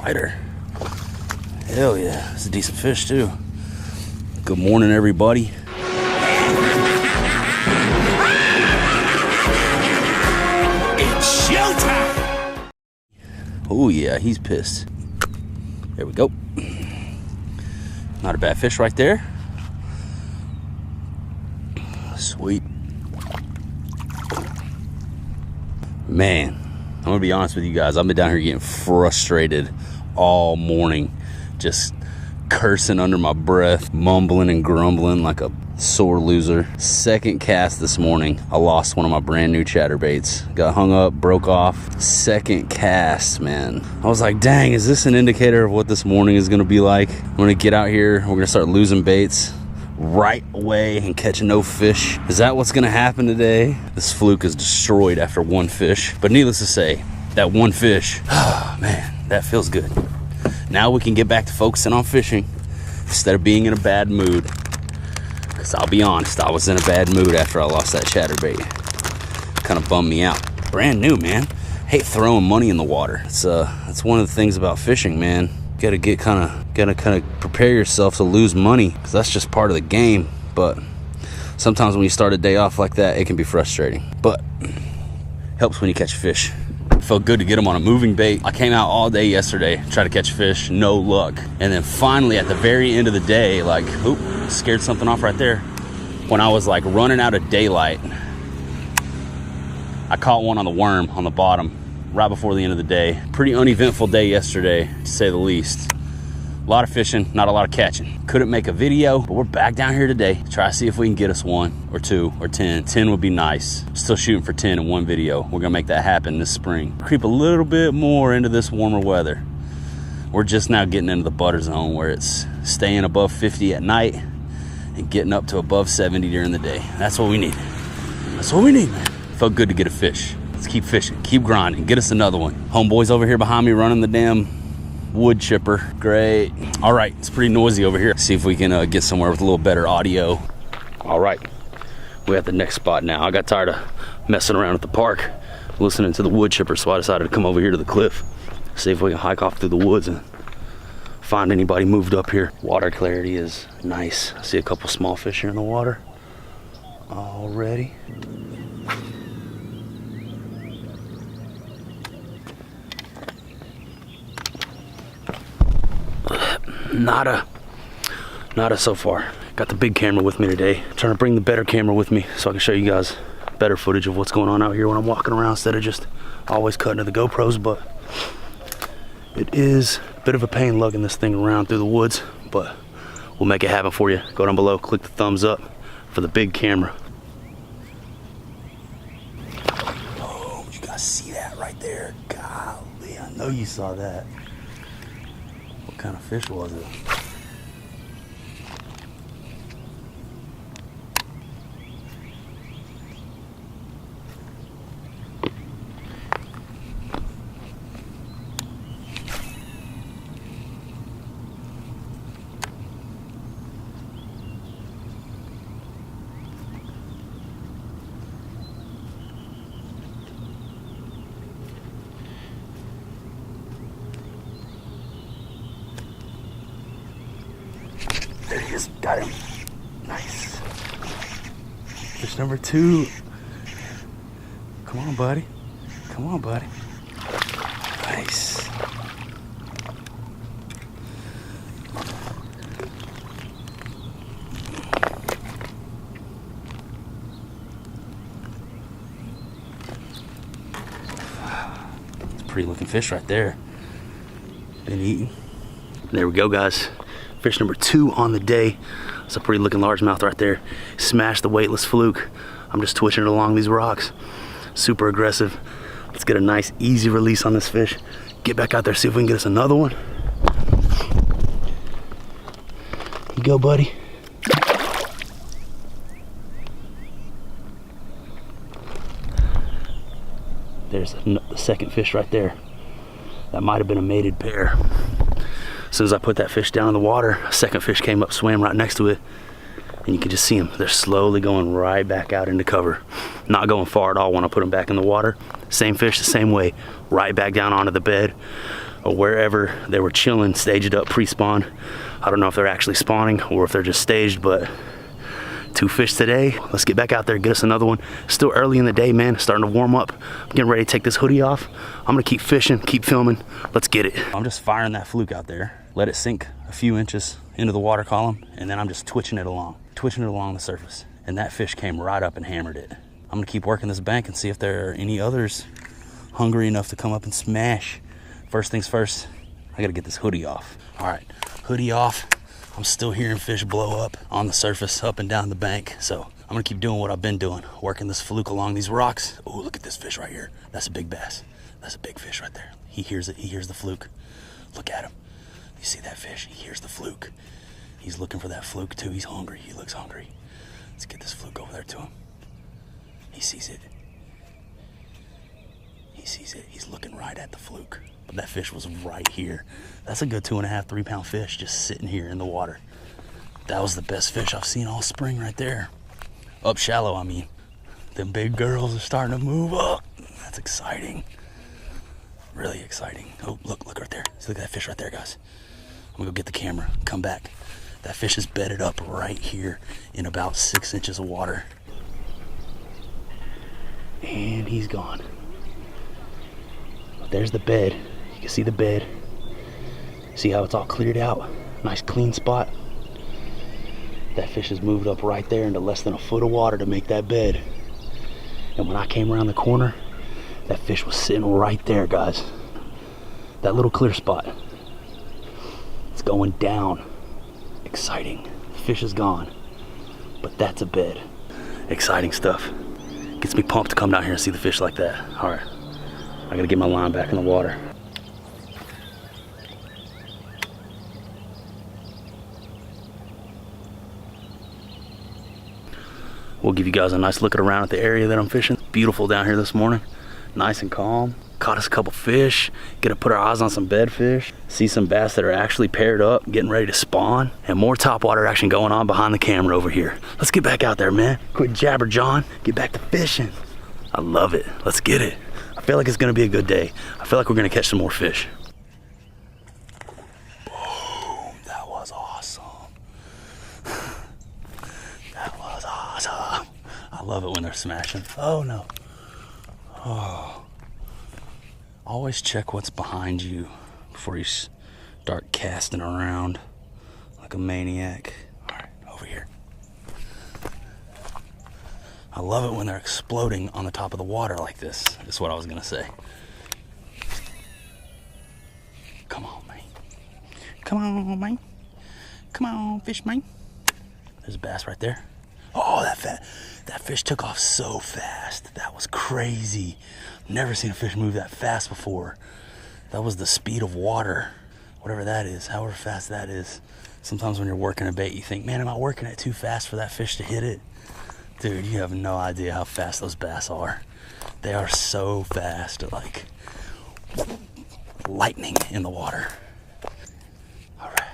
spider. Hell yeah, it's a decent fish too. Good morning, everybody. It's showtime! Oh yeah, he's pissed. There we go. Not a bad fish right there. Sweet. Man, I'm gonna be honest with you guys. I've been down here getting frustrated all morning, just cursing under my breath, mumbling and grumbling like a sore loser. Second cast this morning, I lost one of my brand new chatterbaits. Got hung up, broke off. Second cast, man. I was like, dang, is this an indicator of what this morning is gonna be like? I'm gonna get out here, we're gonna start losing baits right away and catching no fish. Is that what's gonna happen today? This fluke is destroyed after one fish. But needless to say, that one fish, oh man, that feels good. Now we can get back to focusing on fishing instead of being in a bad mood. Because I'll be honest, I was in a bad mood after I lost that chatterbait. Kind of bummed me out. Brand new, man. Hate throwing money in the water. It's one of the things about fishing, man. Gotta prepare yourself to lose money, because that's just part of the game. But sometimes when you start a day off like that, it can be frustrating. But helps when you catch fish. Felt good to get them on a moving bait. I came out all day yesterday, tried to catch fish, no luck. And then finally at the very end of the day, like, oop, scared something off right there. When I was like running out of daylight, I caught one on the worm on the bottom right before the end of the day. Pretty uneventful day yesterday, to say the least. A lot of fishing, not a lot of catching. Couldn't make a video, but we're back down here today to try to see if we can get us 1 or 2 or 10. 10 would be nice. Still shooting for 10 in one video. We're gonna make that happen this spring. Creep a little bit more into this warmer weather. We're just now getting into the butter zone where it's staying above 50 at night and getting up to above 70 during the day. That's what we need. That's what we need, man. Felt good to get a fish. Let's keep fishing, keep grinding, get us another one. Homeboy's over here behind me running the damn wood chipper. Great. All right, it's pretty noisy over here. See if we can get somewhere with a little better audio. All right, we're at the next spot now. I got tired of messing around at the park, listening to the wood chipper, so I decided to come over here to the cliff, see if we can hike off through the woods and find anybody moved up here. Water clarity is nice. I see a couple small fish here in the water already. Nada so far. Got the big camera with me today. Trying to bring the better camera with me so I can show you guys better footage of what's going on out here when I'm walking around instead of just always cutting to the GoPros. But it is a bit of a pain lugging this thing around through the woods, but we'll make it happen for you. Go down below, click the thumbs up for the big camera. Oh, you guys see that right there? Golly, I know you saw that. What kind of fish was it? There he is, got him. Nice. Fish number 2. Come on, buddy. Come on, buddy. Nice. It's a pretty looking fish right there. Been eating. There we go, guys. Fish number 2 on the day. It's a pretty looking largemouth right there. Smashed the weightless fluke. I'm just twitching it along these rocks. Super aggressive. Let's get a nice easy release on this fish. Get back out there, see if we can get us another one. You go, buddy. There's the second fish right there. That might have been a mated pair. As soon as I put that fish down in the water, a second fish came up, swam right next to it, and you can just see them. They're slowly going right back out into cover. Not going far at all when I put them back in the water. Same fish, the same way, right back down onto the bed. or wherever they were chilling, staged up pre-spawn. I don't know if they're actually spawning or if they're just staged, but 2 fish today. Let's get back out there, get us another one. Still early in the day, man. Starting to warm up. I'm getting ready to take this hoodie off. I'm gonna keep fishing, keep filming. Let's get it. I'm just firing that fluke out there. Let it sink a few inches into the water column, and then I'm just twitching it along the surface. And that fish came right up and hammered it. I'm gonna keep working this bank and see if there are any others hungry enough to come up and smash. First things first, I gotta get this hoodie off. All right, hoodie off. I'm still hearing fish blow up on the surface, up and down the bank. So I'm gonna keep doing what I've been doing, working this fluke along these rocks. Oh, look at this fish right here. That's a big bass. That's a big fish right there. He hears it, he hears the fluke. Look at him. You see that fish? He hears the fluke. He's looking for that fluke too. He's hungry, he looks hungry. Let's get this fluke over there to him. He sees it. He sees it, he's looking right at the fluke. But that fish was right here. That's a good 2.5, 3 pound fish just sitting here in the water. That was the best fish I've seen all spring right there. Up shallow, I mean. Them big girls are starting to move up. That's exciting. Really exciting. Oh, look right there. See, look at that fish right there, guys. I'm gonna go get the camera, come back. That fish is bedded up right here in about 6 inches of water. And he's gone. There's the bed. You can see the bed. See how it's all cleared out? Nice clean spot. That fish has moved up right there into less than a foot of water to make that bed. And when I came around the corner, that fish was sitting right there, guys. That little clear spot. It's going down. Exciting. Fish is gone. But that's a bed. Exciting stuff. Gets me pumped to come down here and see the fish like that. All right. I gotta get my line back in the water. We'll give you guys a nice look around at the area that I'm fishing. Beautiful down here this morning. Nice and calm. Caught us a couple fish. Get to put our eyes on some bedfish. See some bass that are actually paired up, getting ready to spawn. And more topwater action going on behind the camera over here. Let's get back out there, man. Quit jabber John. Get back to fishing. I love it. Let's get it. I feel like it's gonna be a good day. I feel like we're gonna catch some more fish. Boom, that was awesome. That was awesome. I love it when they're smashing. Oh no. Oh. Always check what's behind you before you start casting around like a maniac. All right, over here. I love it when they're exploding on the top of the water like this. That's what I was gonna say. Come on, man. Come on, man. Come on, fish, man. There's a bass right there. Oh, that fish took off so fast. That was crazy. Never seen a fish move that fast before. That was the speed of water. Whatever that is, however fast that is. Sometimes when you're working a bait, you think, man, am I working it too fast for that fish to hit it? Dude, you have no idea how fast those bass are. They are so fast, like lightning in the water. All right.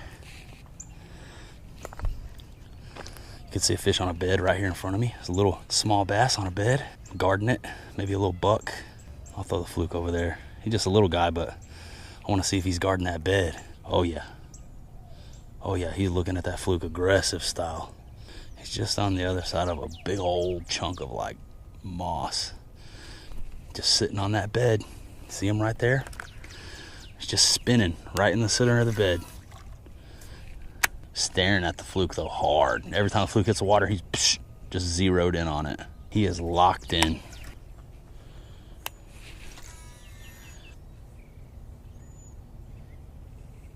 You can see a fish on a bed right here in front of me. It's a little small bass on a bed, guarding it, maybe a little buck. I'll throw the fluke over there. He's just a little guy, but I want to see if he's guarding that bed. Oh yeah. Oh yeah, he's looking at that fluke aggressive style. He's just on the other side of a big old chunk of like moss. Just sitting on that bed. See him right there? He's just spinning right in the center of the bed. Staring at the fluke though hard. Every time the fluke hits the water, he's just zeroed in on it. He is locked in.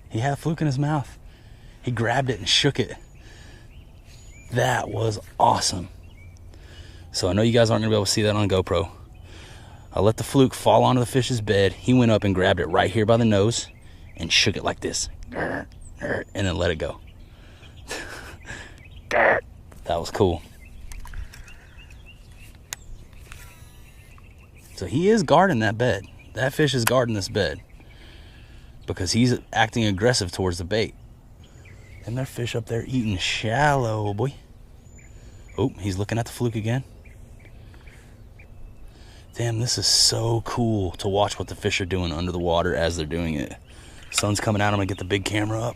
He had a fluke in his mouth. He grabbed it and shook it. That was awesome. So I know you guys aren't gonna be able to see that on GoPro. I let the fluke fall onto the fish's bed. He went up and grabbed it right here by the nose and shook it like this. And then let it go. That was cool. So he is guarding that bed. That fish is guarding this bed because he's acting aggressive towards the bait. And there's fish up there eating shallow, boy. Oh, he's looking at the fluke again. Damn, this is so cool to watch what the fish are doing under the water as they're doing it. Sun's coming out. I'm gonna get the big camera up.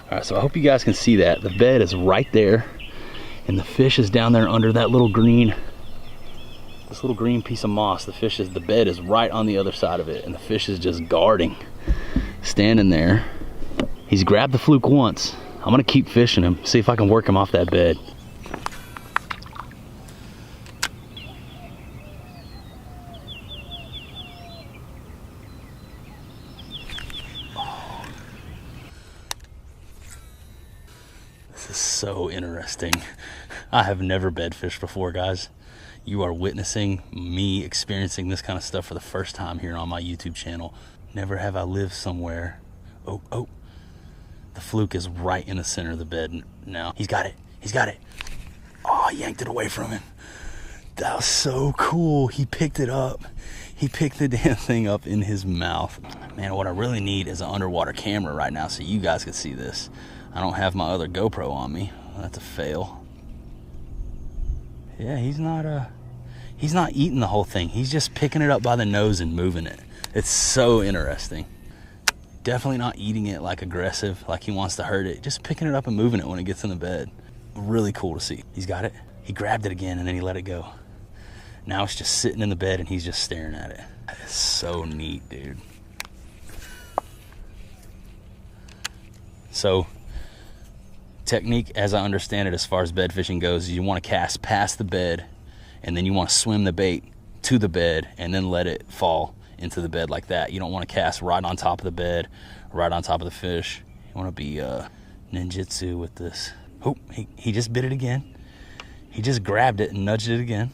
All right, so I hope you guys can see that. The bed is right there, and the fish is down there under that little green, this little green piece of moss. The bed is right on the other side of it, and the fish is just guarding, standing there. He's grabbed the fluke once. I'm gonna keep fishing him, see if I can work him off that bed. This is so interesting. I have never bed fished before, guys. You are witnessing me experiencing this kind of stuff for the first time here on my YouTube channel. Never have I lived somewhere. Oh. The fluke is right in the center of the bed now. He's got it. Oh, I yanked it away from him. That was so cool. He picked it up. He picked the damn thing up in his mouth. Man, what I really need is an underwater camera right now so you guys can see this. I don't have my other GoPro on me. That's a fail. Yeah, he's not eating the whole thing. He's just picking it up by the nose and moving it. It's so interesting. Definitely not eating it like aggressive, like he wants to hurt it. Just picking it up and moving it when it gets in the bed. Really cool to see. He's got it. He grabbed it again and then he let it go. Now it's just sitting in the bed and he's just staring at it. That is so neat, dude. So, technique, as I understand it, as far as bed fishing goes, you want to cast past the bed and then you want to swim the bait to the bed and then let it fall into the bed like that. You don't want to cast right on top of the bed, right on top of the fish. You want to be ninjutsu with this. Oh, he just bit it again. He just grabbed it and nudged it again.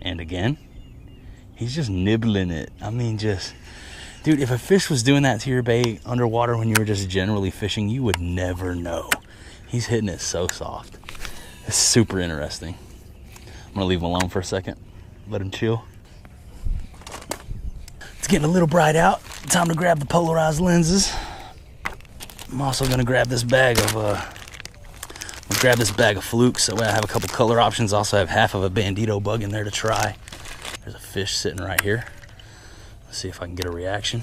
And again. He's just nibbling it. I mean, just... Dude, if a fish was doing that to your bait underwater when you were just generally fishing, you would never know. He's hitting it so soft. It's super interesting. I'm going to leave him alone for a second. Let him chill. It's getting a little bright out. Time to grab the polarized lenses. I'm also going to grab this bag of... flukes so I have a couple color options. Also have half of a bandito bug in there to try. There's a fish sitting right here. Let's see if I can get a reaction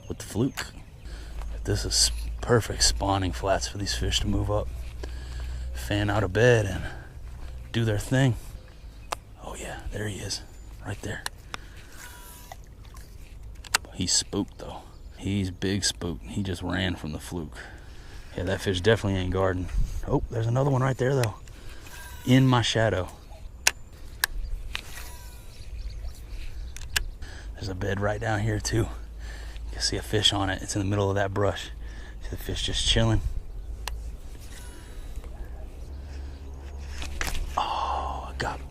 with the fluke. This is perfect spawning flats for these fish to move up, fan out of bed and do their thing. Oh yeah, there he is, right there. He's spooked though. He's big spooked. He just ran from the fluke. Yeah, that fish definitely ain't guarding. Oh, there's another one right there though, in my shadow. There's a bed right down here too. You can see a fish on it. It's in the middle of that brush. See the fish just chilling. Oh, I got him.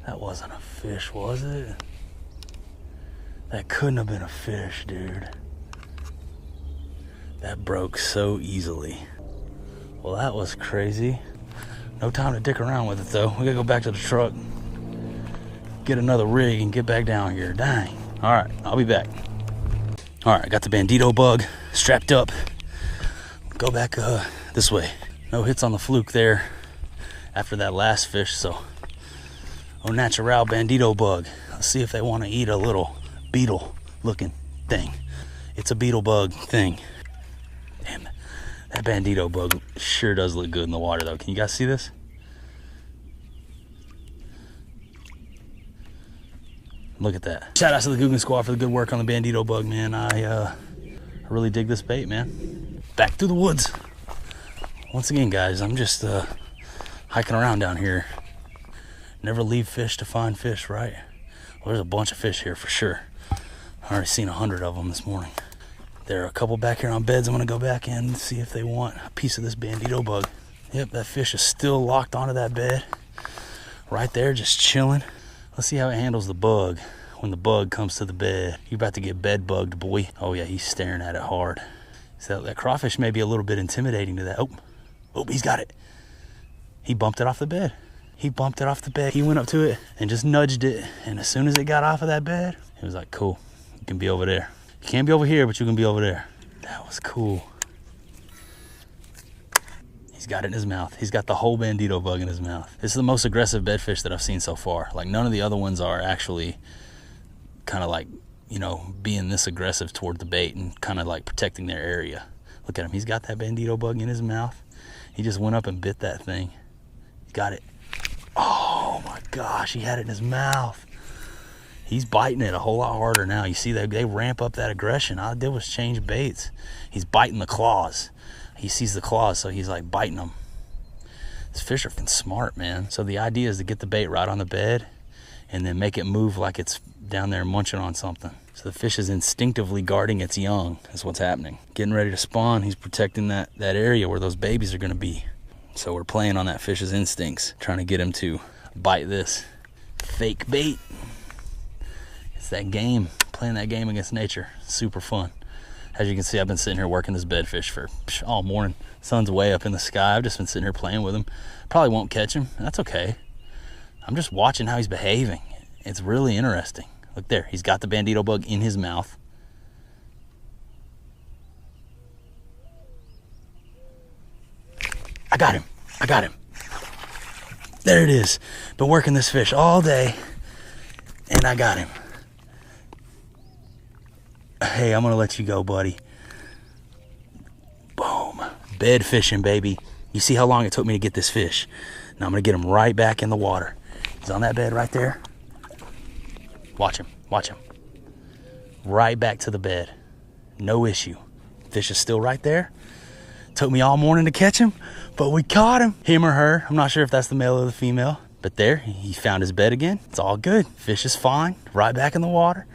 That wasn't a fish, was it? That couldn't have been a fish, dude. That broke so easily. Well, that was crazy. No time to dick around with it though. We gotta go back to the truck, get another rig and get back down here. Dang. All right, I'll be back. All right, I got the bandito bug strapped up. Go back this way. No hits on the fluke there after that last fish, so au natural bandito bug. Let's see if they want to eat a little beetle looking thing. It's a beetle bug thing. Damn, that bandito bug sure does look good in the water though. Can you guys see this? Look at that. Shout out to the Guggen Squad for the good work on the bandito bug, man. I really dig this bait, man. Back through the woods. Once again, guys, I'm just hiking around down here. Never leave fish to find fish, right? Well, there's a bunch of fish here for sure. I already seen 100 of them this morning. There are a couple back here on beds. I'm gonna go back in and see if they want a piece of this bandito bug. Yep, that fish is still locked onto that bed. Right there, just chilling. Let's see how it handles the bug when the bug comes to the bed. You're about to get bed bugged, boy. Oh yeah, he's staring at it hard. So that crawfish may be a little bit intimidating to that. Oh, he's got it. He bumped it off the bed. He bumped it off the bed. He went up to it and just nudged it. And as soon as it got off of that bed, it was like, cool, you can be over there. You can't be over here, but you can be over there. That was cool. He's got it in his mouth. He's got the whole bandito bug in his mouth. This is the most aggressive bedfish that I've seen so far. Like none of the other ones are actually kind of like you know, being this aggressive toward the bait and kind of like protecting their area. Look at him. He's got that bandito bug in his mouth. He just went up and bit that thing. He got it. Oh my gosh, he had it in his mouth. He's biting it a whole lot harder now. You see, they ramp up that aggression. All I did was change baits. He's biting the claws. He sees the claws, so he's like biting them. These fish are fucking smart, man. So the idea is to get the bait right on the bed and then make it move like it's down there munching on something. So the fish is instinctively guarding its young, is what's happening. Getting ready to spawn, he's protecting that area where those babies are gonna be. So we're playing on that fish's instincts, trying to get him to bite this fake bait. It's that game, playing that game against nature. Super fun. As you can see, I've been sitting here working this bedfish for all morning. Sun's way up in the sky. I've just been sitting here playing with him. Probably won't catch him. That's okay. I'm just watching how he's behaving. It's really interesting. Look there, he's got the bandito bug in his mouth. I got him. I got him. There it is. Been working this fish all day, and I got him. Hey, I'm gonna let you go, buddy. Boom. Bed fishing, baby. You see how long it took me to get this fish. Now I'm gonna get him right back in the water. He's on that bed right there. Watch him, watch him. Right back to the bed. No issue. Fish is still right there. Took me all morning to catch him, but we caught him. Him or her, I'm not sure if that's the male or the female, but there, he found his bed again. It's all good. Fish is fine, right back in the water.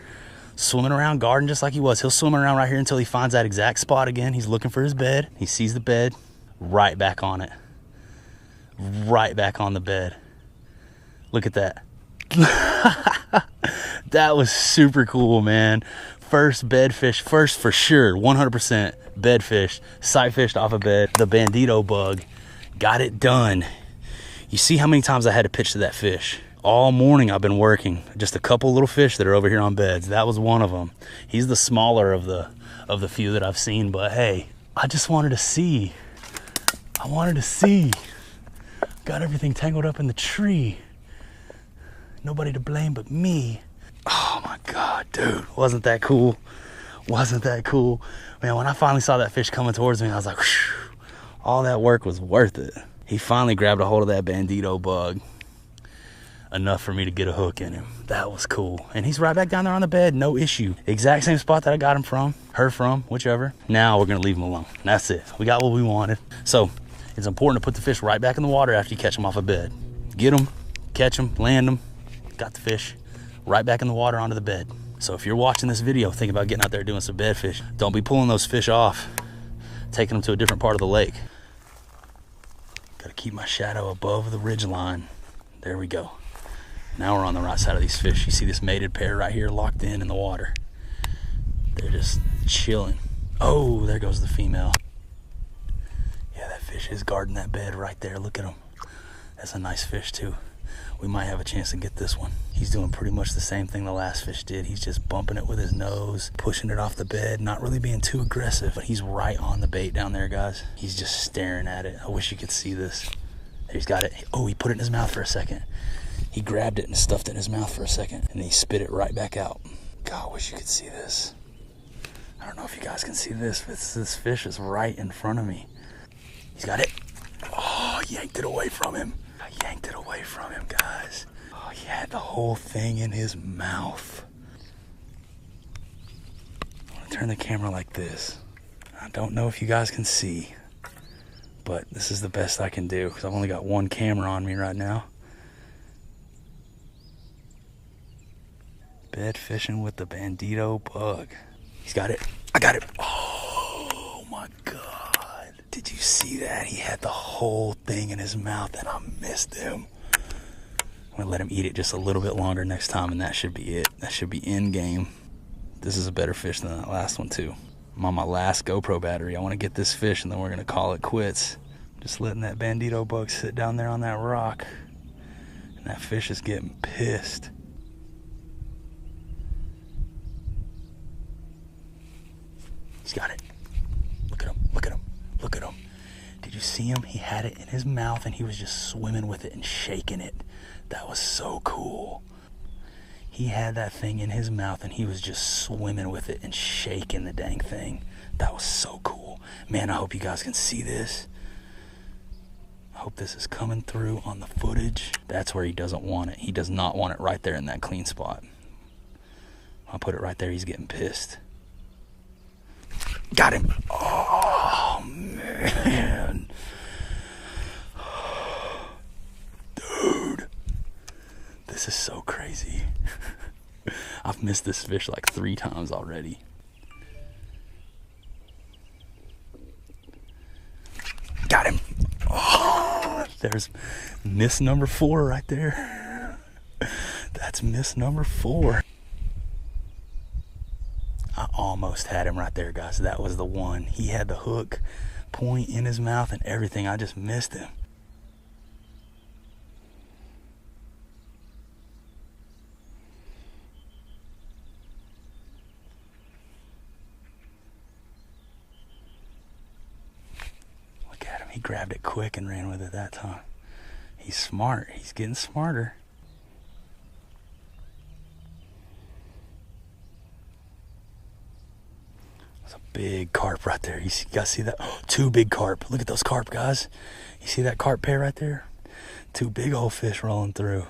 Swimming around, guarding just like he was. He'll swim around right here until he finds that exact spot again. He's looking for his bed. He sees the bed, right back on it. Right back on the bed. Look at that. That was super cool, man. First bedfish, first for sure, 100% bedfish, sight fished off a bed. The bandito bug got it done. You see how many times I had to pitch to that fish? All morning I've been working. Just a couple little fish that are over here on beds. That was one of them. He's the smaller of the few that I've seen, but hey, I just wanted to see. I wanted to see. Got everything tangled up in the tree. Nobody to blame but me. Oh my God, dude, wasn't that cool? Wasn't that cool? Man, when I finally saw that fish coming towards me, I was like, whew, all that work was worth it. He finally grabbed a hold of that bandito bug. Enough for me to get a hook in him. That was cool. And he's right back down there on the bed, no issue. Exact same spot that I got him from, her from, whichever. Now we're gonna leave him alone. That's it. We got what we wanted. So it's important to put the fish right back in the water after you catch him off a bed. Get him, catch him, land him, got the fish right back in the water onto the bed. So if you're watching this video, thinking about getting out there doing some bed fish, don't be pulling those fish off, taking them to a different part of the lake. Gotta keep my shadow above the ridge line. There we go. Now we're on the right side of these fish. You see this mated pair right here locked in the water. They're just chilling. Oh, there goes the female. Yeah, that fish is guarding that bed right there. Look at him. That's a nice fish too. We might have a chance to get this one. He's doing pretty much the same thing the last fish did. He's just bumping it with his nose, pushing it off the bed, not really being too aggressive, but he's right on the bait down there, guys. He's just staring at it. I wish you could see this. There, he's got it. Oh, he put it in his mouth for a second. He grabbed it and stuffed it in his mouth for a second, and then he spit it right back out. God, I wish you could see this. I don't know if you guys can see this, but this fish is right in front of me. He's got it. Oh, I yanked it away from him. I yanked it away from him, guys. Oh, he had the whole thing in his mouth. I'm gonna turn the camera like this. I don't know if you guys can see, but this is the best I can do because I've only got one camera on me right now. Bed fishing with the bandito bug. He's got it. I got it. Oh my God. Did you see that? He had the whole thing in his mouth and I missed him. I'm gonna let him eat it just a little bit longer next time and that should be it. That should be in game. This is a better fish than that last one too. I'm on my last GoPro battery. I wanna get this fish and then we're gonna call it quits. Just letting that bandito bug sit down there on that rock. And that fish is getting pissed. He's got it. Look at him, look at him, look at him. Did you see him? He had it in his mouth and he was just swimming with it and shaking it. That was so cool. He had that thing in his mouth and he was just swimming with it and shaking the dang thing. That was so cool. Man, I hope you guys can see this. I hope this is coming through on the footage. That's where he doesn't want it. He does not want it right there in that clean spot. I'll put it right there. He's getting pissed. Got him. Oh, man. Dude. This is so crazy. I've missed this fish like 3 times already. Got him. Oh, there's miss number 4 right there. That's miss number 4. I almost had him right there, guys. That was the one. He had the hook point in his mouth and everything. I just missed him. Look at him. He grabbed it quick and ran with it that time. He's smart. He's getting smarter. Big carp right there. You guys see that? Oh, 2 big carp. Look at those carp, guys. You see that carp pair right there? 2 big old fish rolling through.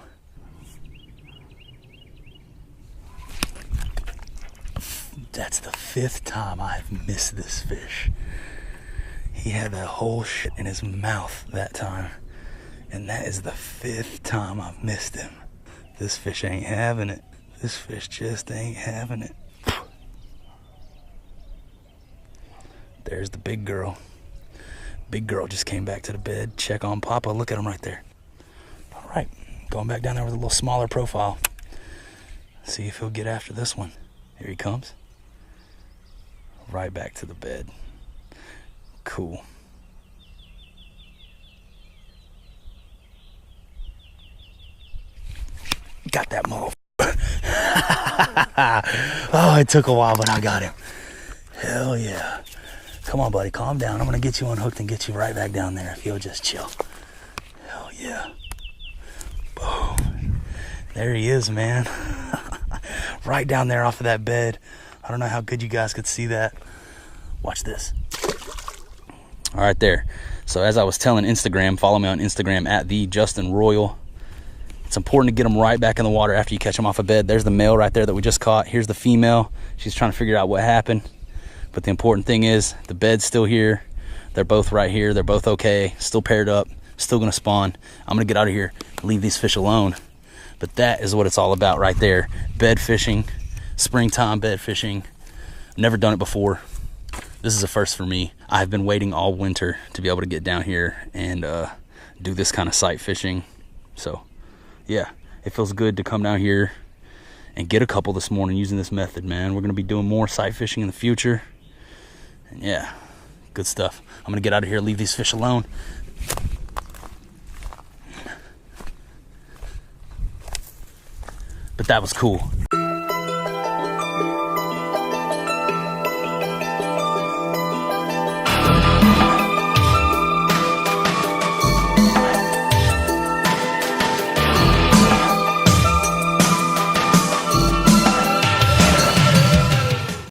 That's the 5th time I've missed this fish. He had that whole shit in his mouth that time. And that is the 5th time I've missed him. This fish ain't having it. This fish just ain't having it. There's the big girl. Big girl just came back to the bed. Check on Papa. Look at him right there. All right. Going back down there with a little smaller profile. See if he'll get after this one. Here he comes. Right back to the bed. Cool. Got that motherfucker. Oh, it took a while, but I got him. Hell yeah. Come on, buddy, calm down. I'm gonna get you unhooked and get you right back down there if you'll just chill. Hell yeah. Boom. There he is, man. Right down there off of that bed. I don't know how good you guys could see that. Watch this. All right, there. So as I was telling Instagram, follow me on Instagram at @TheJustinRoyal. It's important to get them right back in the water after you catch them off a bed. There's the male right there that we just caught. Here's the female. She's trying to figure out what happened. But the important thing is the bed's still here. They're both right here. They're both okay. Still paired up. Still going to spawn. I'm going to get out of here. Leave these fish alone. But that is what it's all about right there. Bed fishing. Springtime bed fishing. Never done it before. This is a first for me. I've been waiting all winter to be able to get down here and do this kind of sight fishing. So, yeah. It feels good to come down here and get a couple this morning using this method, man. We're going to be doing more sight fishing in the future. And yeah, good stuff. I'm gonna get out of here, leave these fish alone. But that was cool.